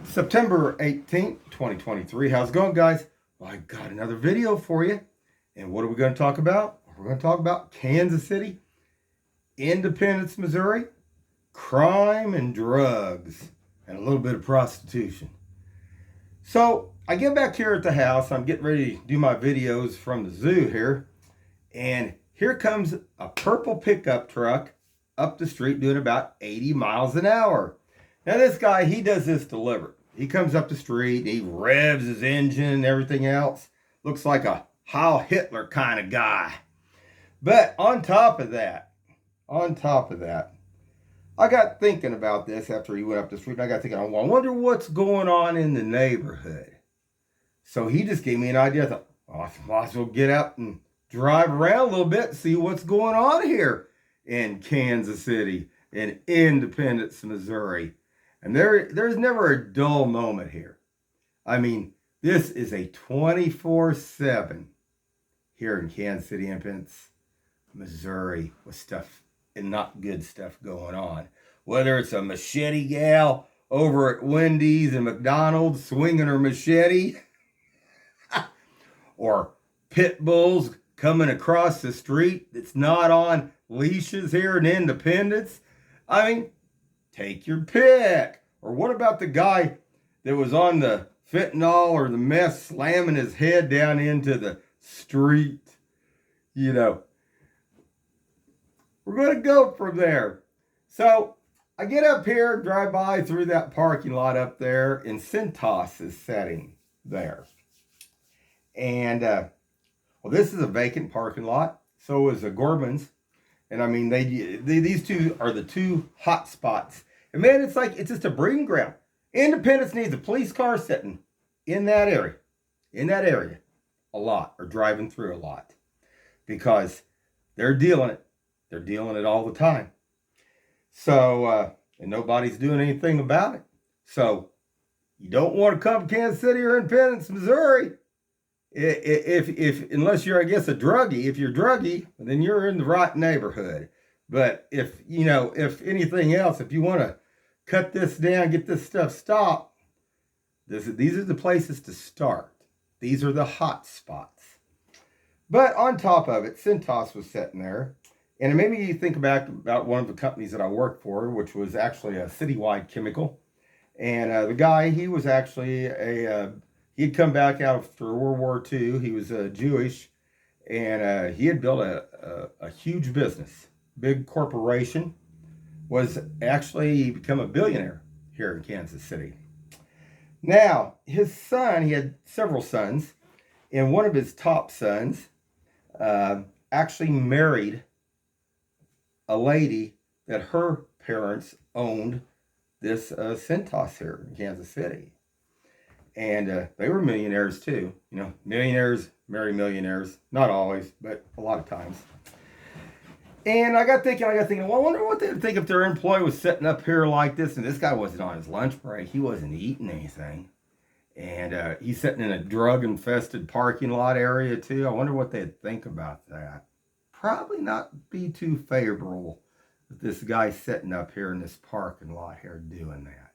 September 18th, 2023. How's it going, guys? Well, I got another video for you. And what are we going to talk about? We're going to talk about Kansas City, Independence, Missouri, crime and drugs, and a little bit of prostitution. So I get back here at the house. I'm getting ready to do my videos from the zoo here. And here comes a purple pickup truck up the street doing about 80 miles an hour. Now this guy, he does this deliberate. He comes up the street, he revs his engine and everything else. Looks like a Heil Hitler kind of guy. But on top of that, I got thinking about this after he went up the street. And I got thinking, I wonder what's going on in the neighborhood. So he just gave me an idea. I thought, I might as well get out and drive around a little bit and see what's going on here in Kansas City, in Independence, Missouri. And there's never a dull moment here. I mean, this is a 24/7 here in Kansas City, Independence, Missouri, with stuff and not good stuff going on. Whether it's a machete gal over at Wendy's and McDonald's swinging her machete, or pit bulls coming across the street that's not on leashes here in Independence. I mean, take your pick. Or what about the guy that was on the fentanyl or the meth slamming his head down into the street? You know, we're going to go from there. So I get up here, drive by through that parking lot up there, and Cintas is sitting there. And, well, this is a vacant parking lot. So is a Gordman's. And I mean, these two are the two hot spots. And man, it's just a breeding ground. Independence needs a police car sitting in that area a lot, or driving through a lot, because they're dealing it. They're dealing it all the time. So, and nobody's doing anything about it. So you don't want to come to Kansas City or Independence, Missouri. If unless you're, I guess, a druggie. If you're druggie, then you're in the right neighborhood. But if anything else, if you want to cut this down, get this stuff stopped, these are the places to start. These are the hot spots. But on top of it, Cintas was sitting there. And it made me think back about one of the companies that I worked for, which was actually a citywide chemical. And the guy, he was actually he had come back out after World War II. He was Jewish, and he had built a huge business, big corporation. Was actually become a billionaire here in Kansas City. Now, his son, he had several sons, and one of his top sons actually married a lady that her parents owned this Cintas here in Kansas City. And they were millionaires too. You know, millionaires marry millionaires. Not always, but a lot of times. And I got thinking, well, I wonder what they'd think if their employee was sitting up here like this, and this guy wasn't on his lunch break. He wasn't eating anything. And he's sitting in a drug-infested parking lot area too. I wonder what they'd think about that. Probably not be too favorable with this guy sitting up here in this parking lot here doing that.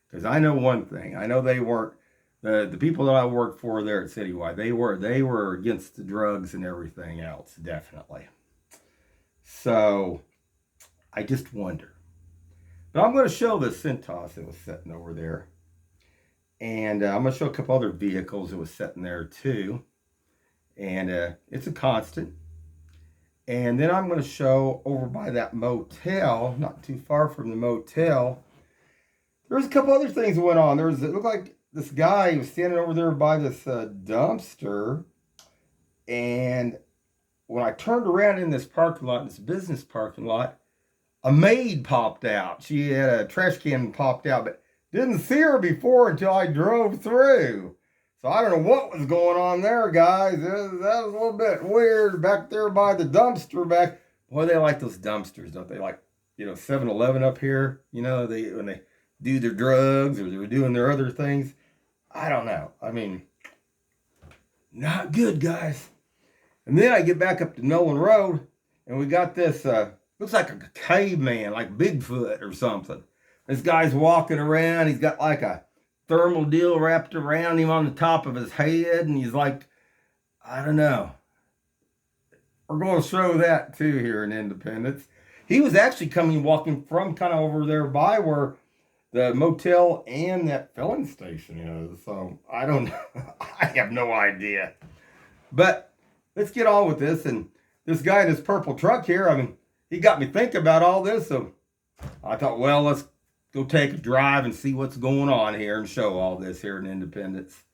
Because I know one thing. I know they weren't, the people that I worked for there at Citywide, they were against the drugs and everything else, definitely. So I just wonder. But I'm going to show this Cintas that was sitting over there. And I'm going to show a couple other vehicles that was sitting there too. And it's a constant. And then I'm going to show over by that motel, not too far from the motel, there's a couple other things that went on. It looked like this guy was standing over there by this dumpster. And when I turned around in this parking lot, this business parking lot, a maid popped out. She had a trash can popped out, but didn't see her before until I drove through. So I don't know what was going on there, guys. That was a little bit weird back there by the dumpster back. Boy, they like those dumpsters, don't they? Like, 7-Eleven up here, when they do their drugs or they're doing their other things. I don't know. I mean, not good, guys. And then I get back up to Noland Road, and we got this, looks like a caveman, like Bigfoot or something. This guy's walking around. He's got like a thermal deal wrapped around him on the top of his head. And he's like, I don't know. We're going to show that too here in Independence. He was actually walking from kind of over there by where the motel and that filling station is. So I don't know. I have no idea. But let's get on with this. And this guy in his purple truck here, I mean, he got me thinking about all this. So I thought, well, let's go take a drive and see what's going on here and show all this here in Independence.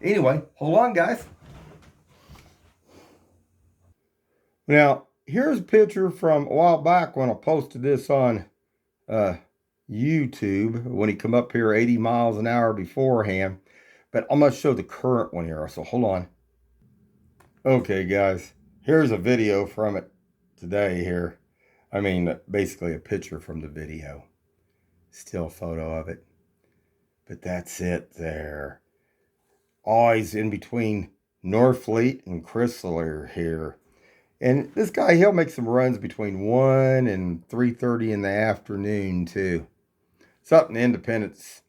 Anyway, hold on, guys. Now, here's a picture from a while back when I posted this on YouTube when he come up here 80 miles an hour beforehand. But I'm going to show the current one here. So hold on. Okay, guys. Here's a video from it today here. I mean, basically a picture from the video. Still photo of it. But that's it there. Always in between Norfleet and Chrysler here. And this guy, he'll make some runs between 1 and 3:30 in the afternoon, too. Something Independence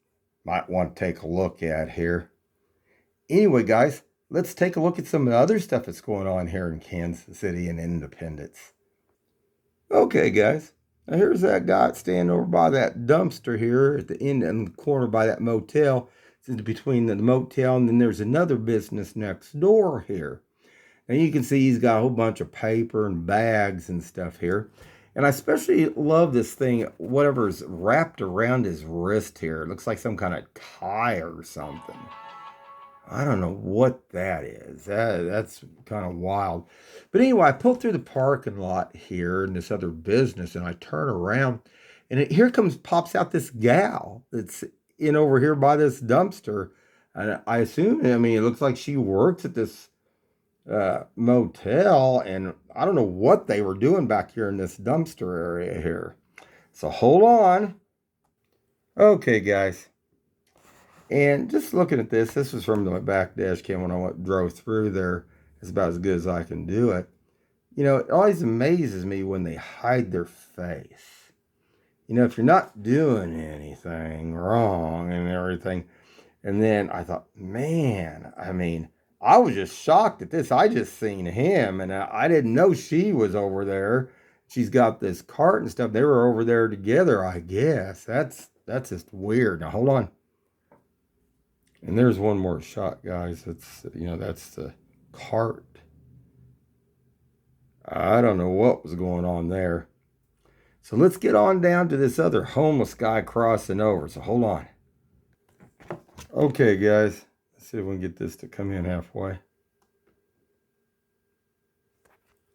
might want to take a look at here. Anyway, guys, let's take a look at some of the other stuff that's going on here in Kansas City and Independence. Okay, guys. Now, here's that guy standing over by that dumpster here at the end in the corner by that motel. It's between the motel and then there's another business next door here. And you can see he's got a whole bunch of paper and bags and stuff here. And I especially love this thing, whatever's wrapped around his wrist here. It looks like some kind of tie or something. I don't know what that is. That's kind of wild. But anyway, I pulled through the parking lot here in this other business, and I turn around, and here pops out this gal that's in over here by this dumpster. And I assume, I mean, it looks like she works at this motel, and I don't know what they were doing back here in this dumpster area here. So hold on. Okay, guys. And just looking at this was from my back dash cam when I drove through there. It's about as good as I can do it. You know, it always amazes me when they hide their face. You know, if you're not doing anything wrong and everything. And then I thought, man, I mean, I was just shocked at this. I just seen him, and I didn't know she was over there. She's got this cart and stuff. They were over there together, I guess. That's just weird. Now, hold on. And there's one more shot, guys. It's, you know, that's the cart. I don't know what was going on there. So let's get on down to this other homeless guy crossing over. So hold on. Okay, guys. Let's see if we can get this to come in halfway.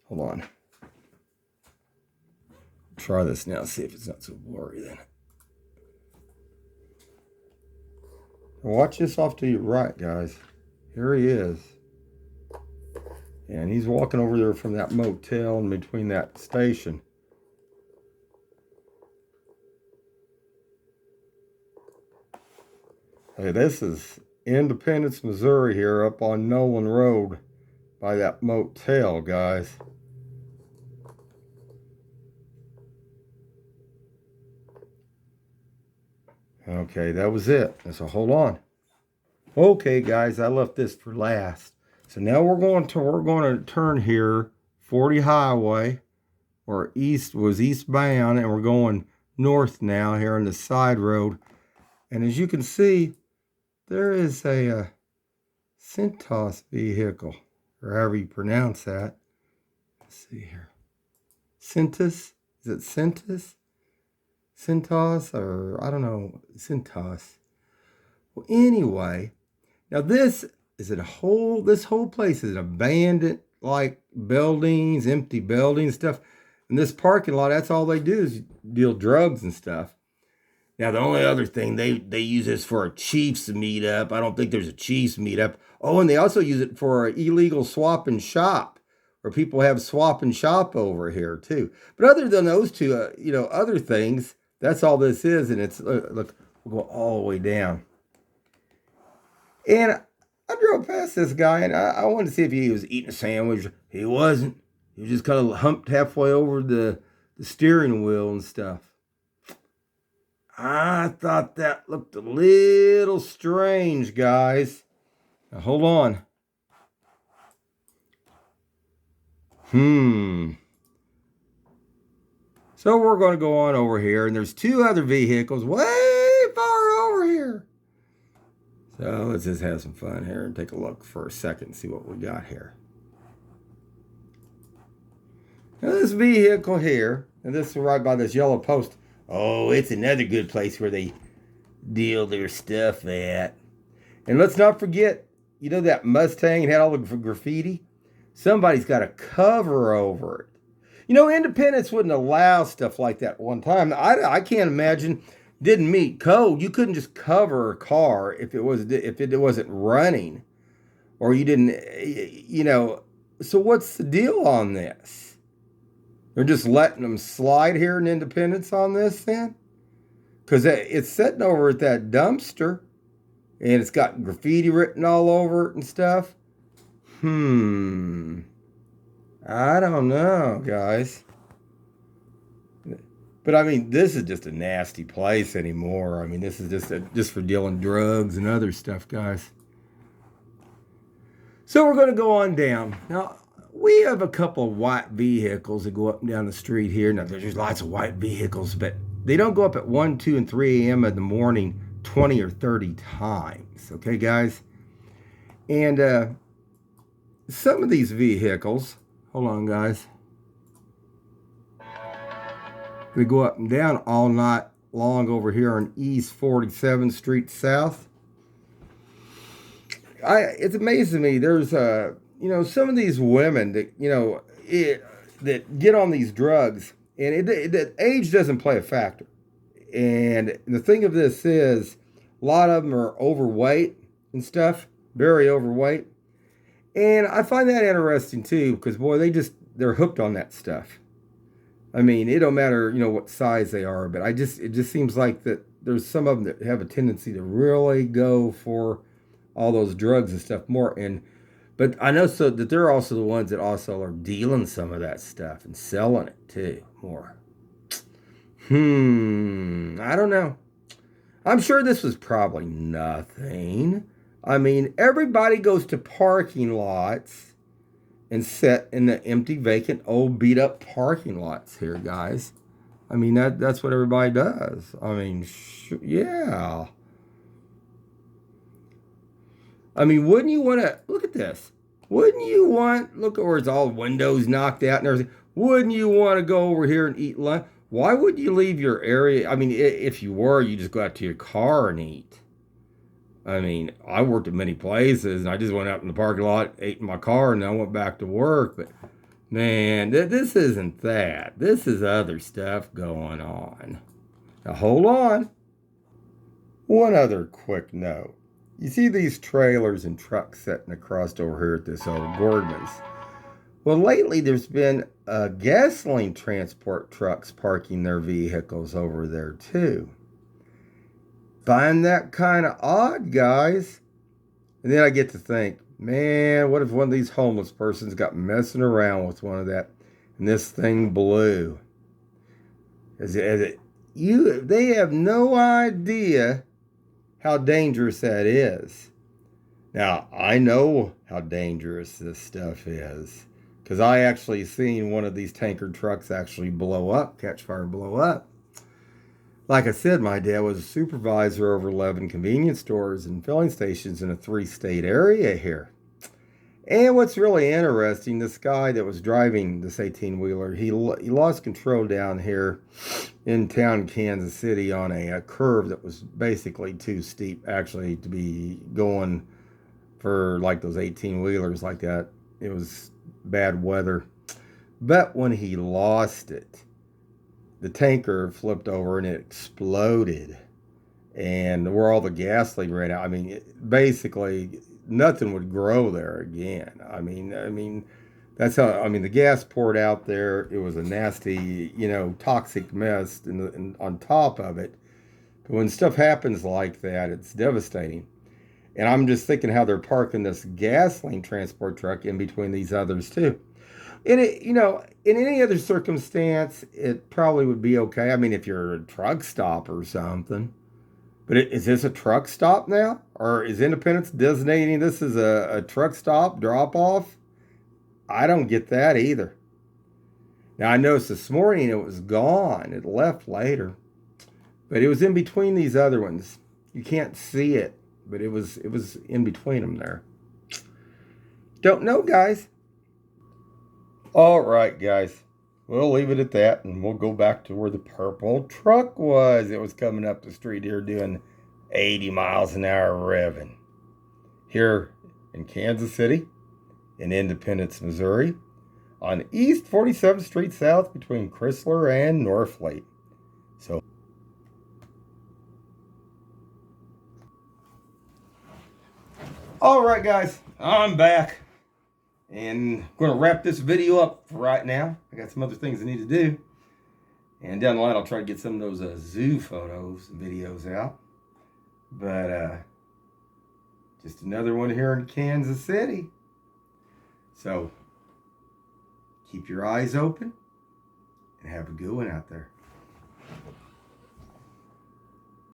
Hold on. Try this now. See if it's not so blurry then. Watch this off to your right, guys. Here he is. And he's walking over there from that motel in between that station. Hey, this is Independence, Missouri here up on Noland Road by that motel, guys. Okay, that was it. So hold on. Okay, guys, I left this for last. So now we're going to turn here 40 highway, or eastbound, and we're going north now here on the side road. And as you can see, there is a Cintas vehicle, or however you pronounce that. Let's see here. Cintas? Is it Cintas? Cintas, or I don't know, Cintas. Well, anyway, now this whole place is abandoned, like buildings, empty buildings, stuff. And this parking lot, that's all they do is deal drugs and stuff. Now, the only other thing, they use this for a Chiefs meetup. I don't think there's a Chiefs meetup. Oh, and they also use it for an illegal swap and shop, where people have swap and shop over here, too. But other than those two, other things, that's all this is. And it's, look, we'll go all the way down. And I drove past this guy, and I wanted to see if he was eating a sandwich. He wasn't. He was just kind of humped halfway over the steering wheel and stuff. I thought that looked a little strange, guys. Now, hold on. So we're going to go on over here, and there's two other vehicles way far over here. So let's just have some fun here and take a look for a second and see what we got here. Now this vehicle here, and this is right by this yellow post. Oh, it's another good place where they deal their stuff at. And let's not forget, you know that Mustang had all the graffiti? Somebody's got a cover over it. You know, Independence wouldn't allow stuff like that one time. I can't imagine. Didn't meet code. You couldn't just cover a car if it wasn't running, or you didn't. You know. So what's the deal on this? They're just letting them slide here in Independence on this then, because it's sitting over at that dumpster, and it's got graffiti written all over it and stuff. I don't know, guys. But I mean, this is just a nasty place anymore. I mean, this is just for dealing drugs and other stuff, guys. So we're going to go on down. Now, we have a couple of white vehicles that go up and down the street here. Now, there's lots of white vehicles, but they don't go up at 1, 2, and 3 a.m. in the morning 20 or 30 times. Okay, guys? And some of these vehicles, hold on, guys. They go up and down all night long over here on East 47th Street South. It's amazing to me. There's some of these women that that get on these drugs, and age doesn't play a factor. And the thing of this is, a lot of them are overweight and stuff, very overweight. And I find that interesting too, because boy, they're hooked on that stuff. I mean, it don't matter, what size they are, but it just seems like that there's some of them that have a tendency to really go for all those drugs and stuff more. But I know so that they're also the ones that also are dealing some of that stuff and selling it too more. I don't know. I'm sure this was probably nothing. I mean, everybody goes to parking lots and sit in the empty, vacant, old, beat-up parking lots here, guys. I mean, that's what everybody does. I mean, yeah. I mean, wouldn't you want to... Look at this. Wouldn't you want... Look where it's all windows knocked out and everything. Wouldn't you want to go over here and eat lunch? Why would you leave your area? I mean, if you were, you just go out to your car and eat. I mean, I worked at many places, and I just went out in the parking lot, ate in my car, and then I went back to work. But, man, this isn't that. This is other stuff going on. Now, hold on. One other quick note. You see these trailers and trucks sitting across over here at this old Gordman's. Well, lately there's been gasoline transport trucks parking their vehicles over there, too. Find that kind of odd, guys. And then I get to think, man, what if one of these homeless persons got messing around with one of that and this thing blew? They have no idea how dangerous that is. Now, I know how dangerous this stuff is, because I actually seen one of these tanker trucks actually blow up, catch fire, blow up. Like I said, my dad was a supervisor over 11 convenience stores and filling stations in a 3-state area here. And what's really interesting, this guy that was driving this 18-wheeler, he lost control down here in town, Kansas City, on a curve that was basically too steep, actually, to be going for like those 18-wheelers like that. It was bad weather. But when he lost it, the tanker flipped over and it exploded, and where all the gasoline ran out. I mean, basically nothing would grow there again. I mean, that's how. I mean, the gas poured out there. It was a nasty, toxic mess, and on top of it, when stuff happens like that, it's devastating. And I'm just thinking how they're parking this gasoline transport truck in between these others too. In it, in any other circumstance, it probably would be okay. I mean, if you're a truck stop or something. But is this a truck stop now? Or is Independence designating this as a truck stop drop off? I don't get that either. Now, I noticed this morning it was gone. It left later. But it was in between these other ones. You can't see it, but it was in between them there. Don't know, guys. All right, guys. We'll leave it at that, and we'll go back to where the purple truck was. It was coming up the street here doing 80 miles an hour revving. Here in Kansas City, in Independence, Missouri, on East 47th Street South between Chrysler and Norfleet. So, all right, guys, I'm back. And I'm going to wrap this video up for right now. I got some other things I need to do. And down the line, I'll try to get some of those zoo photos and videos out. But just another one here in Kansas City. So keep your eyes open and have a good one out there.